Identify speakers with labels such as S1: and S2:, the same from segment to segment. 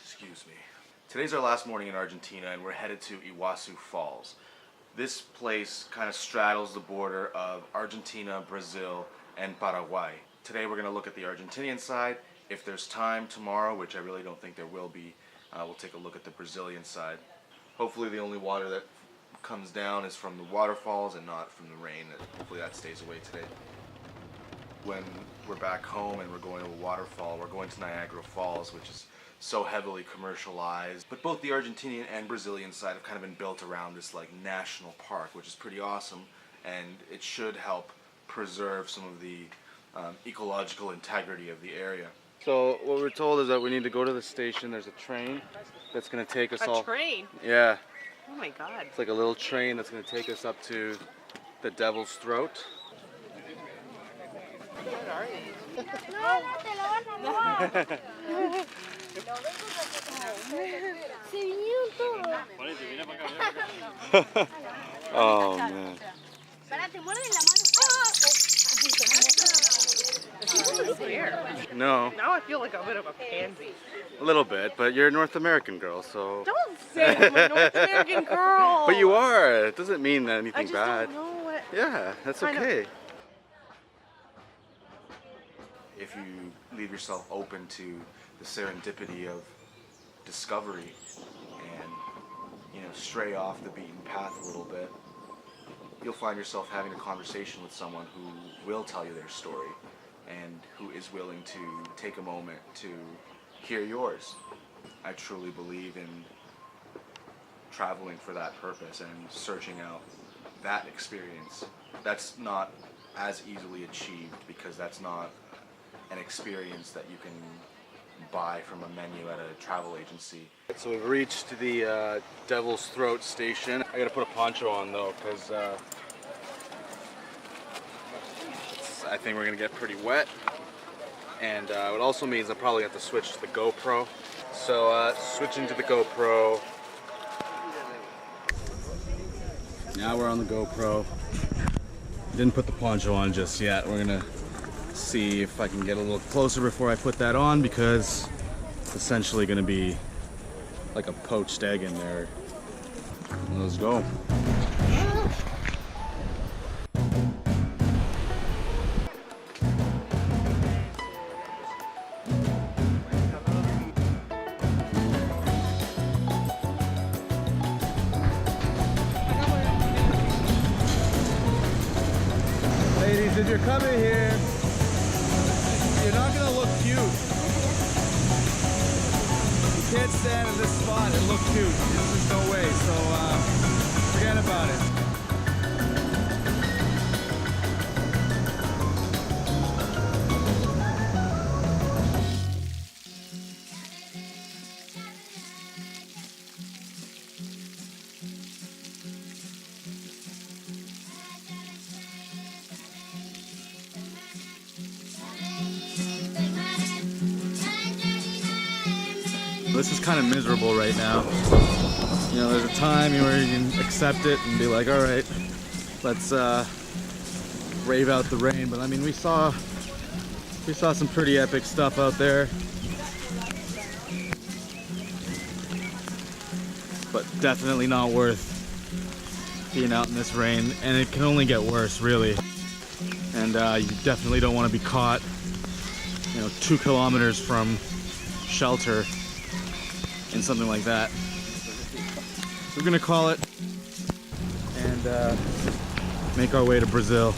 S1: Excuse me. Today's our last morning in Argentina and we're headed to Iguazu Falls. This place kind of straddles the border of Argentina, Brazil, and Paraguay. Today we're going to look at the Argentinian side. If there's time tomorrow, which I really don't think there will be, we'll take a look at the Brazilian side. Hopefully the only water that comes down is from the waterfalls and not from the rain. Hopefully that stays away today. When we're back home and we're going to a waterfall, we're going to Niagara Falls, which is so heavily commercialized. But both the Argentinian and Brazilian side have kind of been built around this like national park, which is pretty awesome, and it should help preserve some of the ecological integrity of the area. So what we're told is that we need to go to the station. There's a train that's going to take us all.
S2: A train?
S1: Yeah.
S2: Oh my god.
S1: It's like a little train that's going to take us up to the Devil's Throat.
S2: What are these?
S1: Oh man. No.
S2: Now I feel like a bit of a pansy.
S1: A little bit, but you're a North American girl, so.
S2: Don't say I'm a North American girl.
S1: But you are. It doesn't mean anything
S2: I just
S1: bad.
S2: don't know what.
S1: Yeah, that's okay. If you leave yourself open to the serendipity of discovery and, you know, stray off the beaten path a little bit, you'll find yourself having a conversation with someone who will tell you their story and who is willing to take a moment to hear yours. I truly believe in traveling for that purpose and searching out that experience. That's not as easily achieved because that's not an experience that you can buy from a menu at a travel agency. So we've reached the Devil's Throat station. I gotta put a poncho on though because I think we're gonna get pretty wet, and it also means I probably have to switch to the GoPro. So switching to the GoPro. Now we're on the GoPro. Didn't put the poncho on just yet. We're gonna see if I can get a little closer before I put that on because it's essentially gonna be like a poached egg in there. Let's go. Ladies, if you're coming here, you're not gonna look cute. You can't stand in this spot and look cute. There's just no way, so forget about it. This is kind of miserable right now. You know, there's a time where you can accept it and be like, all right, let's rave out the rain. But I mean, we saw some pretty epic stuff out there. But definitely not worth being out in this rain. And it can only get worse, really. And you definitely don't want to be caught, you know, 2 kilometers from shelter in something like that. We're gonna call it and make our way to Brazil.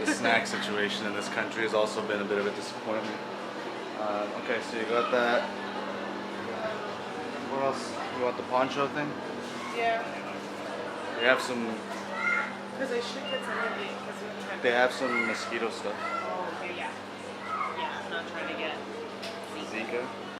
S1: Snack situation in this country has also been a bit of a disappointment. Okay, so you got that. What else? You want the poncho thing?
S2: Yeah.
S1: We have some.
S2: Because I should get some of these.
S1: They have some mosquito stuff.
S2: Oh, okay, yeah. Yeah, I'm not trying to get
S1: Zika.